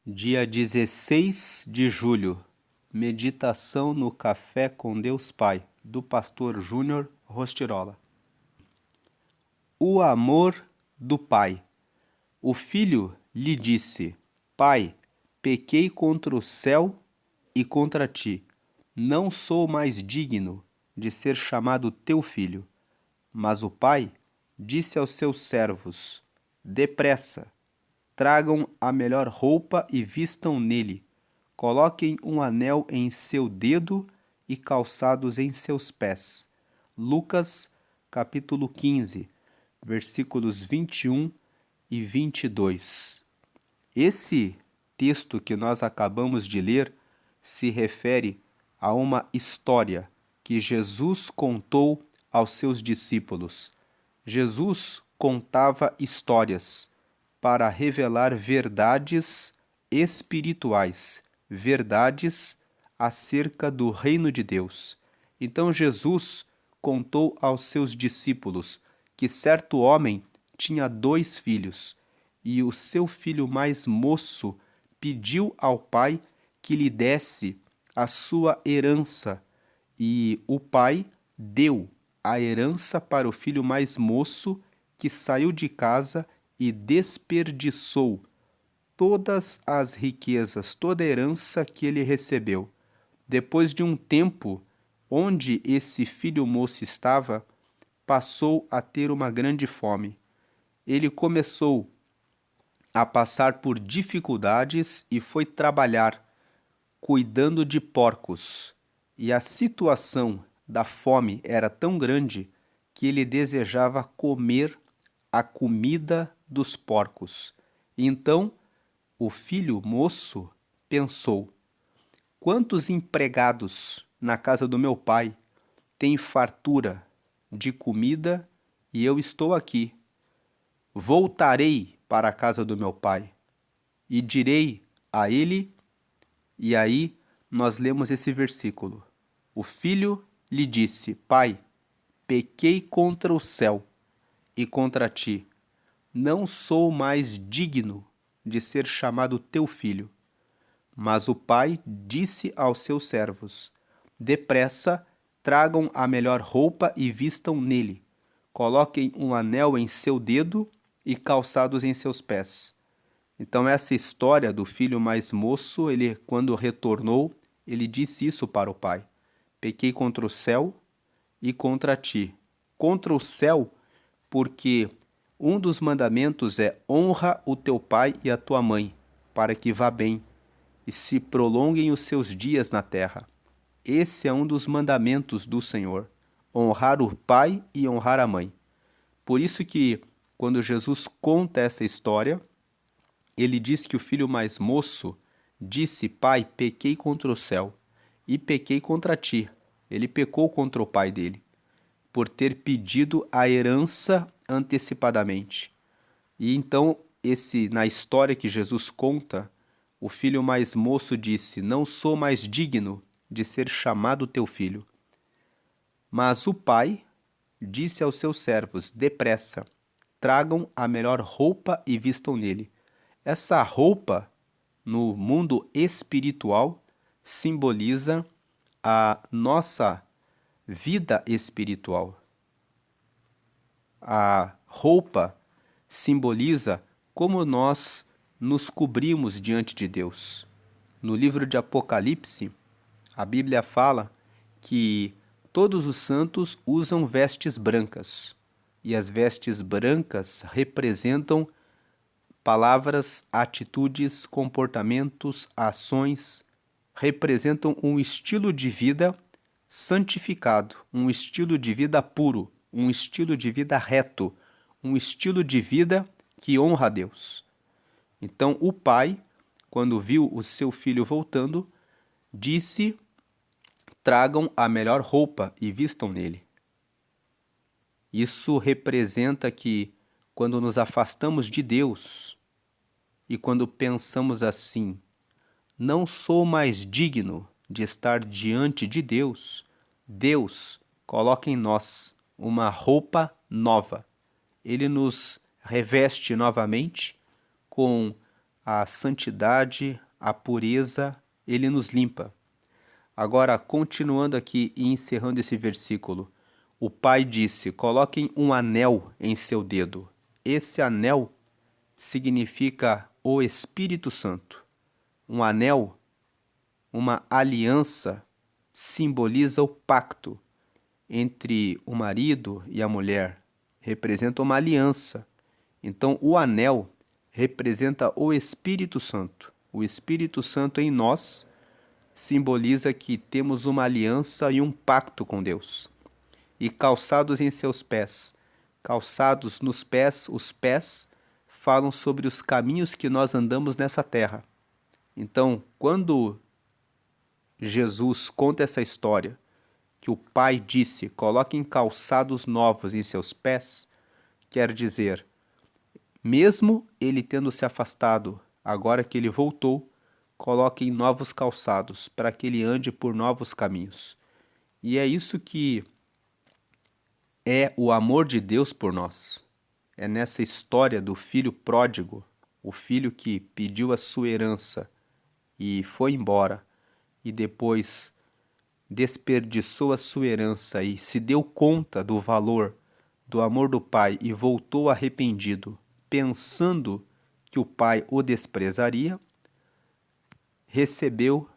Dia 16 de julho, meditação no Café com Deus Pai, do pastor Júnior Rostirola. O amor do Pai. O filho lhe disse: Pai, pequei contra o céu e contra ti. Não sou mais digno de ser chamado teu filho. Mas o pai disse aos seus servos: Depressa, tragam a melhor roupa e vistam nele. Coloquem um anel em seu dedo e calçados em seus pés. Lucas, capítulo 15, versículos 21 e 22. Esse texto que nós acabamos de ler se refere a uma história que Jesus contou aos seus discípulos. Jesus contava histórias para revelar verdades espirituais, verdades acerca do reino de Deus. Então Jesus contou aos seus discípulos que certo homem tinha 2 filhos, e o seu filho mais moço pediu ao pai que lhe desse a sua herança, e o pai deu a herança para o filho mais moço, que saiu de casa e desperdiçou todas as riquezas, toda a herança que ele recebeu. Depois de um tempo onde esse filho moço estava, passou a ter uma grande fome. Ele começou a passar por dificuldades e foi trabalhar cuidando de porcos. E a situação da fome era tão grande que ele desejava comer a comida dos porcos. Então, o filho moço pensou: quantos empregados na casa do meu pai têm fartura de comida e eu estou aqui? Voltarei para a casa do meu pai e direi a ele. E aí nós lemos esse versículo. O filho lhe disse: Pai, pequei contra o céu e contra ti. Não sou mais digno de ser chamado teu filho. Mas o pai disse aos seus servos: Depressa, tragam a melhor roupa e vistam nele. Coloquem um anel em seu dedo e calçados em seus pés. Então essa história do filho mais moço, ele quando retornou, ele disse isso para o pai: Pequei contra o céu e contra ti. Contra o céu, porque um dos mandamentos é: honra o teu pai e a tua mãe, para que vá bem e se prolonguem os seus dias na terra. Esse é um dos mandamentos do Senhor: honrar o pai e honrar a mãe. Por isso que quando Jesus conta essa história, ele diz que o filho mais moço disse: Pai, pequei contra o céu e pequei contra ti. Ele pecou contra o pai dele, por ter pedido a herança antecipadamente. E então, na história que Jesus conta, o filho mais moço disse: Não sou mais digno de ser chamado teu filho. Mas o pai disse aos seus servos: Depressa, tragam a melhor roupa e vistam nele. Essa roupa, no mundo espiritual, simboliza a nossa vida espiritual. A roupa simboliza como nós nos cobrimos diante de Deus. No livro de Apocalipse, a Bíblia fala que todos os santos usam vestes brancas, e as vestes brancas representam palavras, atitudes, comportamentos, ações, representam um estilo de vida santificado, um estilo de vida puro, um estilo de vida reto, um estilo de vida que honra a Deus. Então o pai, quando viu o seu filho voltando, disse: Tragam a melhor roupa e vistam nele. Isso representa que, quando nos afastamos de Deus e quando pensamos assim: não sou mais digno de estar diante de Deus, Deus coloca em nós uma roupa nova. Ele nos reveste novamente com a santidade, a pureza, ele nos limpa. Agora, continuando aqui e encerrando esse versículo, o Pai disse: coloquem um anel em seu dedo. Esse anel significa o Espírito Santo. Um anel, uma aliança, simboliza o pacto entre o marido e a mulher. Representa uma aliança. Então, o anel representa o Espírito Santo. O Espírito Santo em nós simboliza que temos uma aliança e um pacto com Deus. E calçados em seus pés. Calçados nos pés, os pés falam sobre os caminhos que nós andamos nessa terra. Então, quando Jesus conta essa história, que o Pai disse: coloquem calçados novos em seus pés, quer dizer, mesmo ele tendo se afastado, agora que ele voltou, coloquem novos calçados para que ele ande por novos caminhos. E é isso que é o amor de Deus por nós. É nessa história do filho pródigo, o filho que pediu a sua herança e foi embora, e depois desperdiçou a sua herança e se deu conta do valor do amor do pai e voltou arrependido, pensando que o pai o desprezaria, recebeu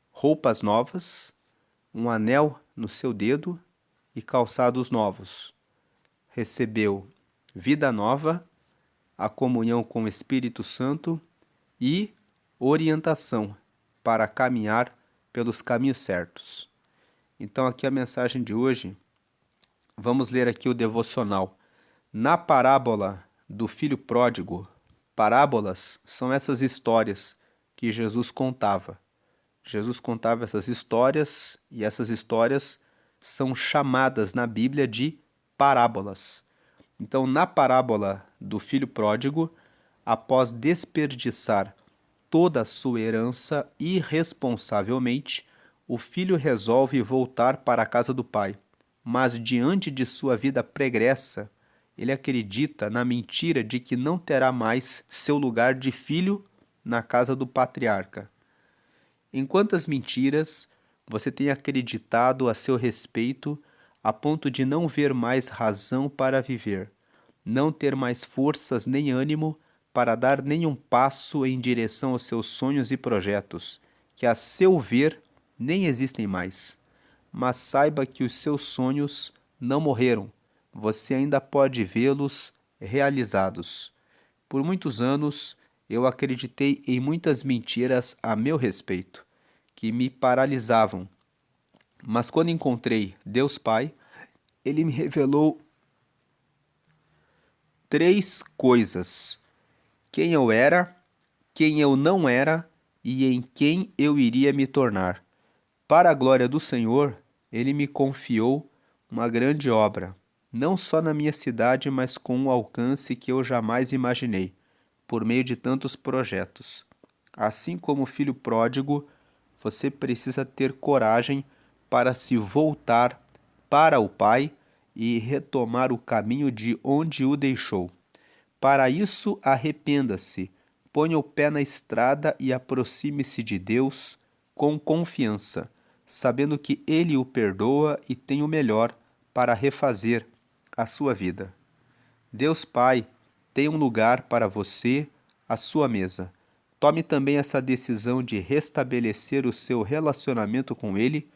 roupas novas, um anel no seu dedo e calçados novos. Recebeu vida nova, a comunhão com o Espírito Santo e orientação para caminhar pelos caminhos certos. Então, aqui a mensagem de hoje, vamos ler aqui o devocional. Na parábola do filho pródigo, parábolas são essas histórias que Jesus contava. Jesus contava essas histórias e essas histórias são chamadas na Bíblia de parábolas. Então, na parábola do filho pródigo, após desperdiçar toda a sua herança irresponsavelmente, o filho resolve voltar para a casa do pai. Mas diante de sua vida pregressa, ele acredita na mentira de que não terá mais seu lugar de filho na casa do patriarca. Em quantas mentiras você tem acreditado a seu respeito a ponto de não ver mais razão para viver, não ter mais forças nem ânimo para dar nenhum passo em direção aos seus sonhos e projetos, que a seu ver nem existem mais. Mas saiba que os seus sonhos não morreram, você ainda pode vê-los realizados. Por muitos anos, eu acreditei em muitas mentiras a meu respeito, que me paralisavam. Mas quando encontrei Deus Pai, Ele me revelou 3 coisas: quem eu era, quem eu não era e em quem eu iria me tornar. Para a glória do Senhor, Ele me confiou uma grande obra, não só na minha cidade, mas com um alcance que eu jamais imaginei, por meio de tantos projetos. Assim como o filho pródigo, você precisa ter coragem para se voltar para o Pai e retomar o caminho de onde o deixou. Para isso, arrependa-se, ponha o pé na estrada e aproxime-se de Deus com confiança, sabendo que Ele o perdoa e tem o melhor para refazer a sua vida. Deus Pai tem um lugar para você à sua mesa. Tome também essa decisão de restabelecer o seu relacionamento com Ele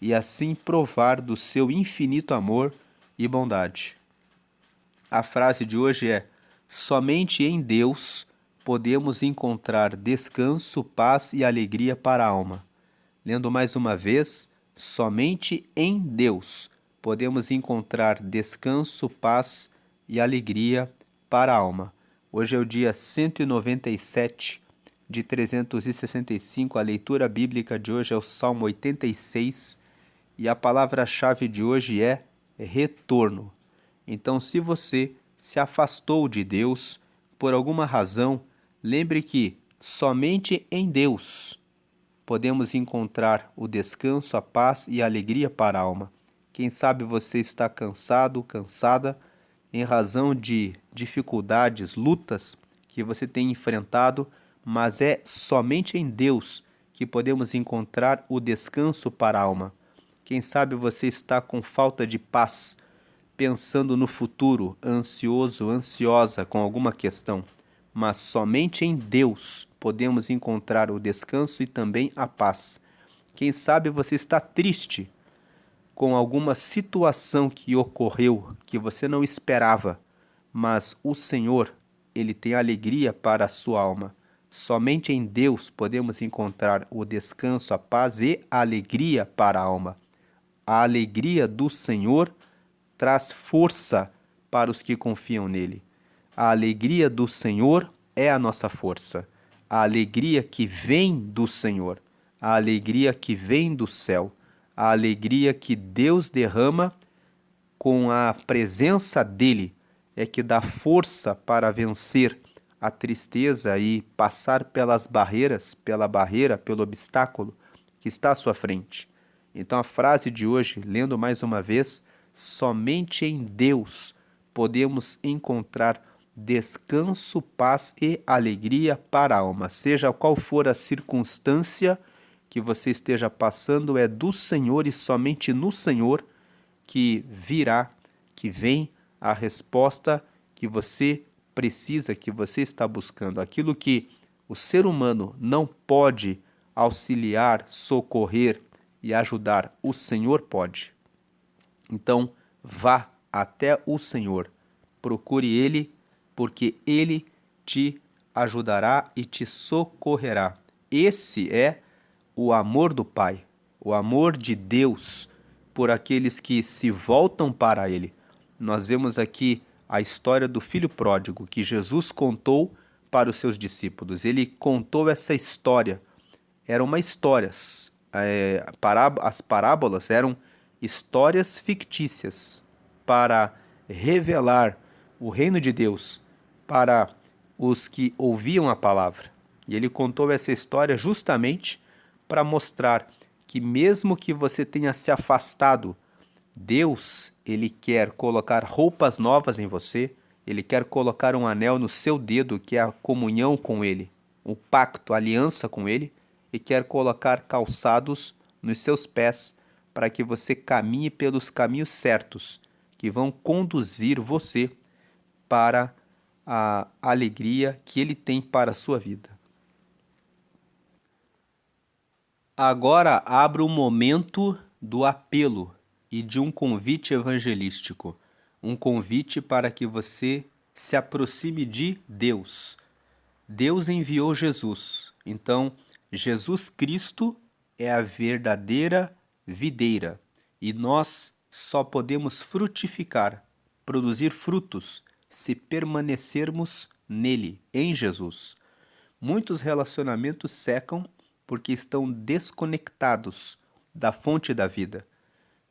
e assim provar do seu infinito amor e bondade. A frase de hoje é: somente em Deus podemos encontrar descanso, paz e alegria para a alma. Lendo mais uma vez, somente em Deus podemos encontrar descanso, paz e alegria para a alma. Hoje é o dia 197 de 365. A leitura bíblica de hoje é o Salmo 86 e a palavra-chave de hoje é retorno. Então, se você se afastou de Deus por alguma razão, lembre que somente em Deus podemos encontrar o descanso, a paz e a alegria para a alma. Quem sabe você está cansado, cansada, em razão de dificuldades, lutas que você tem enfrentado, mas é somente em Deus que podemos encontrar o descanso para a alma. Quem sabe você está com falta de paz, pensando no futuro, ansioso, ansiosa com alguma questão, mas somente em Deus podemos encontrar o descanso e também a paz. Quem sabe você está triste com alguma situação que ocorreu que você não esperava, mas o Senhor, Ele tem alegria para a sua alma. Somente em Deus podemos encontrar o descanso, a paz e a alegria para a alma. A alegria do Senhor traz força para os que confiam nele. A alegria do Senhor é a nossa força. A alegria que vem do Senhor. A alegria que vem do céu. A alegria que Deus derrama com a presença dele é que dá força para vencer a tristeza e passar pelas barreiras, pelo obstáculo que está à sua frente. Então a frase de hoje, lendo mais uma vez, somente em Deus podemos encontrar descanso, paz e alegria para a alma. Seja qual for a circunstância que você esteja passando, é do Senhor e somente no Senhor que virá, que vem a resposta que você precisa, que você está buscando. Aquilo que o ser humano não pode auxiliar, socorrer e ajudar, o Senhor pode. Então, vá até o Senhor, procure Ele, porque Ele te ajudará e te socorrerá. Esse é o amor do Pai, o amor de Deus por aqueles que se voltam para Ele. Nós vemos aqui a história do filho pródigo que Jesus contou para os seus discípulos. Ele contou essa história. Eram uma histórias. As parábolas eram histórias fictícias para revelar o reino de Deus para os que ouviam a palavra. E ele contou essa história justamente para mostrar que mesmo que você tenha se afastado, Deus, ele quer colocar roupas novas em você, ele quer colocar um anel no seu dedo, que é a comunhão com ele, o pacto, a aliança com ele, e quer colocar calçados nos seus pés para que você caminhe pelos caminhos certos, que vão conduzir você para a alegria que ele tem para a sua vida. Agora abra o momento do apelo e de um convite evangelístico, um convite para que você se aproxime de Deus. Deus enviou Jesus, então Jesus Cristo é a verdadeira videira e nós só podemos frutificar, produzir frutos, se permanecermos nele, em Jesus. Muitos relacionamentos secam porque estão desconectados da fonte da vida.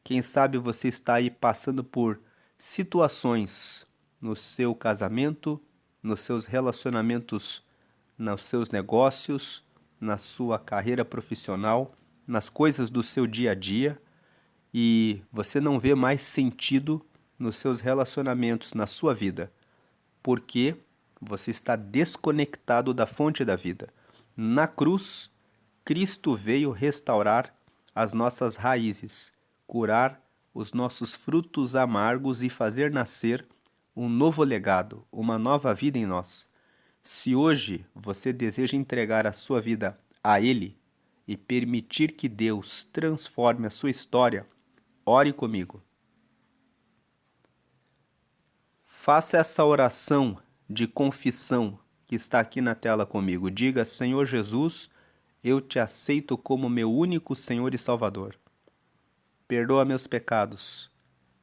Quem sabe você está aí passando por situações no seu casamento, nos seus relacionamentos, nos seus negócios, na sua carreira profissional, nas coisas do seu dia a dia, e você não vê mais sentido nos seus relacionamentos, na sua vida, porque você está desconectado da fonte da vida. Na cruz, Cristo veio restaurar as nossas raízes, curar os nossos frutos amargos e fazer nascer um novo legado, uma nova vida em nós. Se hoje você deseja entregar a sua vida a Ele e permitir que Deus transforme a sua história, ore comigo. Faça essa oração de confissão que está aqui na tela comigo. Diga: Senhor Jesus, eu te aceito como meu único Senhor e Salvador. Perdoa meus pecados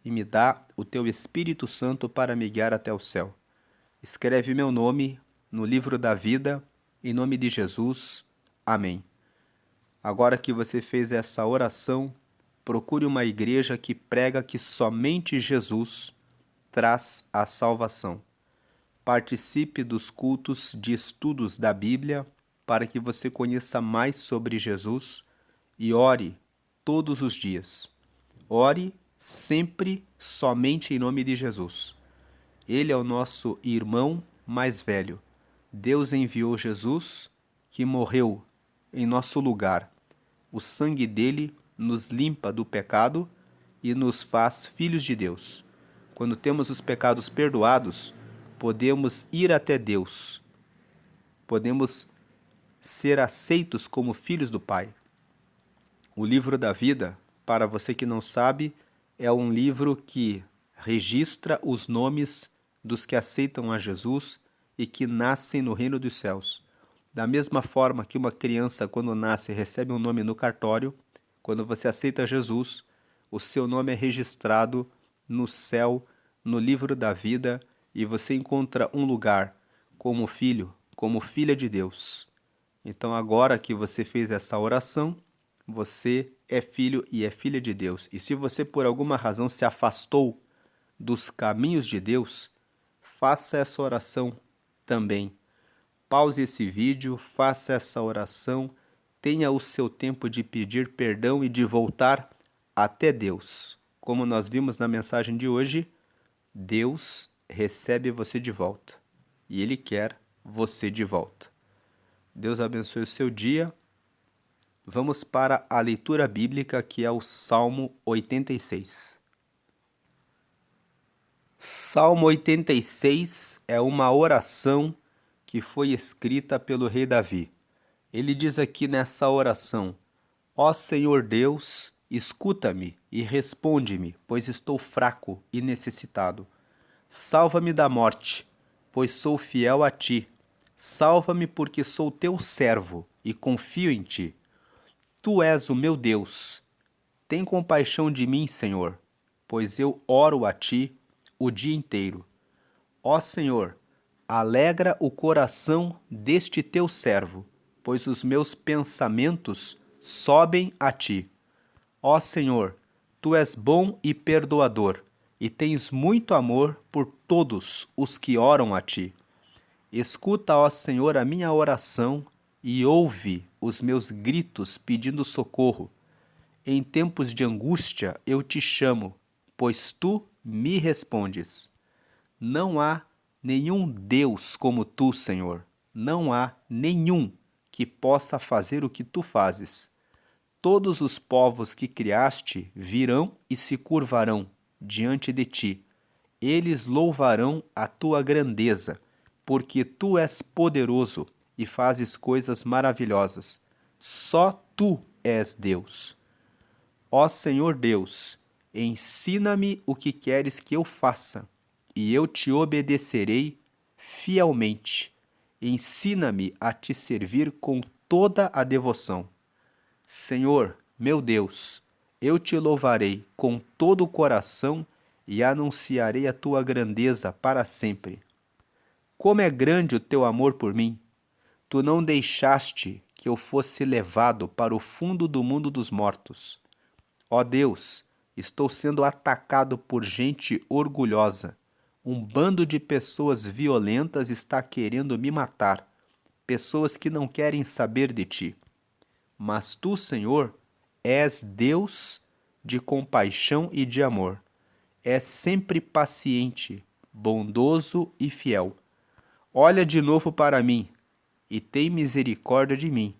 e me dá o teu Espírito Santo para me guiar até o céu. Escreve meu nome no livro da vida, em nome de Jesus. Amém. Agora que você fez essa oração, procure uma igreja que prega que somente Jesus traz a salvação. Participe dos cultos de estudos da Bíblia para que você conheça mais sobre Jesus e ore todos os dias. Ore sempre somente em nome de Jesus. Ele é o nosso irmão mais velho. Deus enviou Jesus que morreu em nosso lugar. O sangue dele nos limpa do pecado e nos faz filhos de Deus. Quando temos os pecados perdoados, podemos ir até Deus. Podemos ser aceitos como filhos do Pai. O livro da vida, para você que não sabe, é um livro que registra os nomes dos que aceitam a Jesus e que nascem no reino dos céus. Da mesma forma que uma criança, quando nasce, recebe um nome no cartório, quando você aceita Jesus, o seu nome é registrado no céu, no livro da vida, e você encontra um lugar como filho, como filha de Deus. Então, agora que você fez essa oração, você é filho e é filha de Deus. E se você, por alguma razão, se afastou dos caminhos de Deus, faça essa oração também. Pause esse vídeo, faça essa oração, tenha o seu tempo de pedir perdão e de voltar até Deus. Como nós vimos na mensagem de hoje, Deus recebe você de volta e Ele quer você de volta. Deus abençoe o seu dia. Vamos para a leitura bíblica, que é o Salmo 86. Salmo 86 é uma oração que foi escrita pelo rei Davi. Ele diz aqui nessa oração: Ó Senhor Deus, escuta-me e responde-me, pois estou fraco e necessitado. Salva-me da morte, pois sou fiel a ti. Salva-me, porque sou teu servo e confio em ti. Tu és o meu Deus. Tem compaixão de mim, Senhor, pois eu oro a ti o dia inteiro. Ó Senhor, alegra o coração deste teu servo, pois os meus pensamentos sobem a ti. Ó Senhor, tu és bom e perdoador, e tens muito amor por todos os que oram a ti. Escuta, ó Senhor, a minha oração e ouve os meus gritos pedindo socorro. Em tempos de angústia eu te chamo, pois tu me respondes. Não há nenhum Deus como tu, Senhor. Não há nenhum que possa fazer o que tu fazes. Todos os povos que criaste virão e se curvarão diante de ti. Eles louvarão a tua grandeza, porque tu és poderoso e fazes coisas maravilhosas. Só tu és Deus. Ó Senhor Deus, ensina-me o que queres que eu faça, e eu te obedecerei fielmente. Ensina-me a te servir com toda a devoção. Senhor, meu Deus, eu te louvarei com todo o coração e anunciarei a tua grandeza para sempre. Como é grande o teu amor por mim! Tu não deixaste que eu fosse levado para o fundo do mundo dos mortos. Ó Deus, estou sendo atacado por gente orgulhosa. Um bando de pessoas violentas está querendo me matar. Pessoas que não querem saber de ti. Mas tu, Senhor, és Deus de compaixão e de amor. És sempre paciente, bondoso e fiel. Olha de novo para mim e tem misericórdia de mim.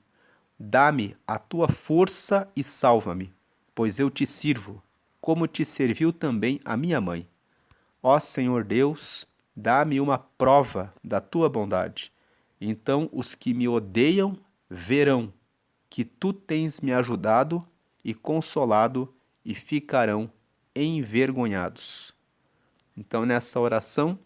Dá-me a tua força e salva-me, pois eu te sirvo, como te serviu também a minha mãe. Ó Senhor Deus, dá-me uma prova da tua bondade. Então os que me odeiam verão que tu tens me ajudado e consolado e ficarão envergonhados. Então, nessa oração,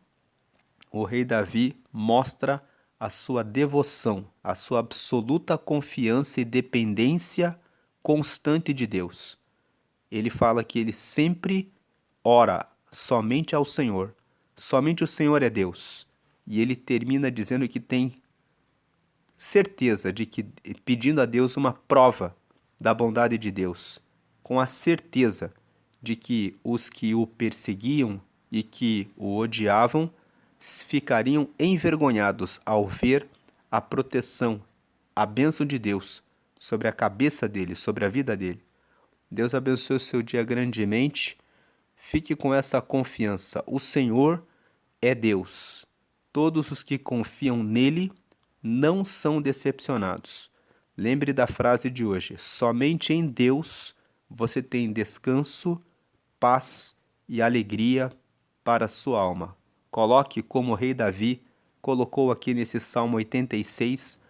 o rei Davi mostra a sua devoção, a sua absoluta confiança e dependência constante de Deus. Ele fala que ele sempre ora somente ao Senhor. Somente o Senhor é Deus. E ele termina dizendo que tem certeza de que, pedindo a Deus uma prova da bondade de Deus, com a certeza de que os que o perseguiam e que o odiavam ficariam envergonhados ao ver a proteção, a bênção de Deus sobre a cabeça dele, sobre a vida dele. Deus abençoe o seu dia grandemente. Fique com essa confiança. O Senhor é Deus. Todos os que confiam nele não são decepcionados. Lembre da frase de hoje: somente em Deus você tem descanso, paz e alegria para a sua alma. Coloque como o rei Davi colocou aqui nesse Salmo 86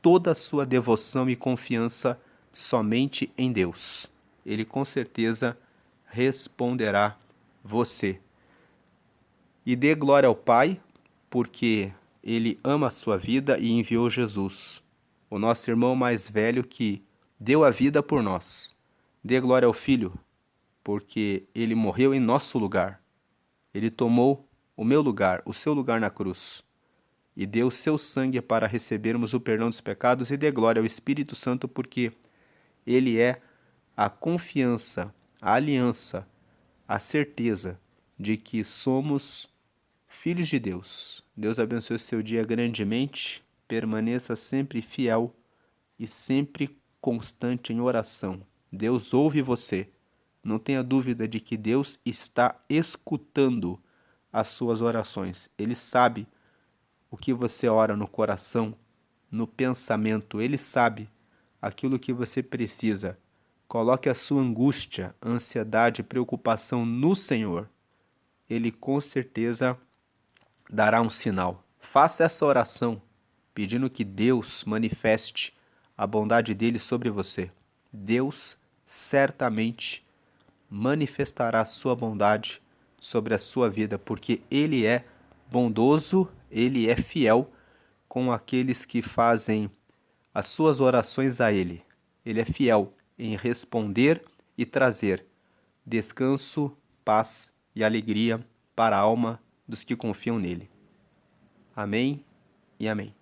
toda a sua devoção e confiança somente em Deus. Ele com certeza responderá você. E dê glória ao Pai, porque Ele ama a sua vida e enviou Jesus, o nosso irmão mais velho que deu a vida por nós. Dê glória ao Filho, porque Ele morreu em nosso lugar. Ele tomou o meu lugar, o seu lugar na cruz, e deu o seu sangue para recebermos o perdão dos pecados. E dê glória ao Espírito Santo, porque Ele é a confiança, a aliança, a certeza de que somos filhos de Deus. Deus abençoe o seu dia grandemente. Permaneça sempre fiel e sempre constante em oração. Deus ouve você. Não tenha dúvida de que Deus está escutando as suas orações. Ele sabe o que você ora no coração, no pensamento. Ele sabe aquilo que você precisa. Coloque a sua angústia, ansiedade e preocupação no Senhor. Ele com certeza dará um sinal. Faça essa oração, pedindo que Deus manifeste a bondade dele sobre você. Deus certamente manifestará a sua bondade sobre a sua vida, porque Ele é bondoso, Ele é fiel com aqueles que fazem as suas orações a Ele. Ele é fiel em responder e trazer descanso, paz e alegria para a alma dos que confiam nele. Amém e amém.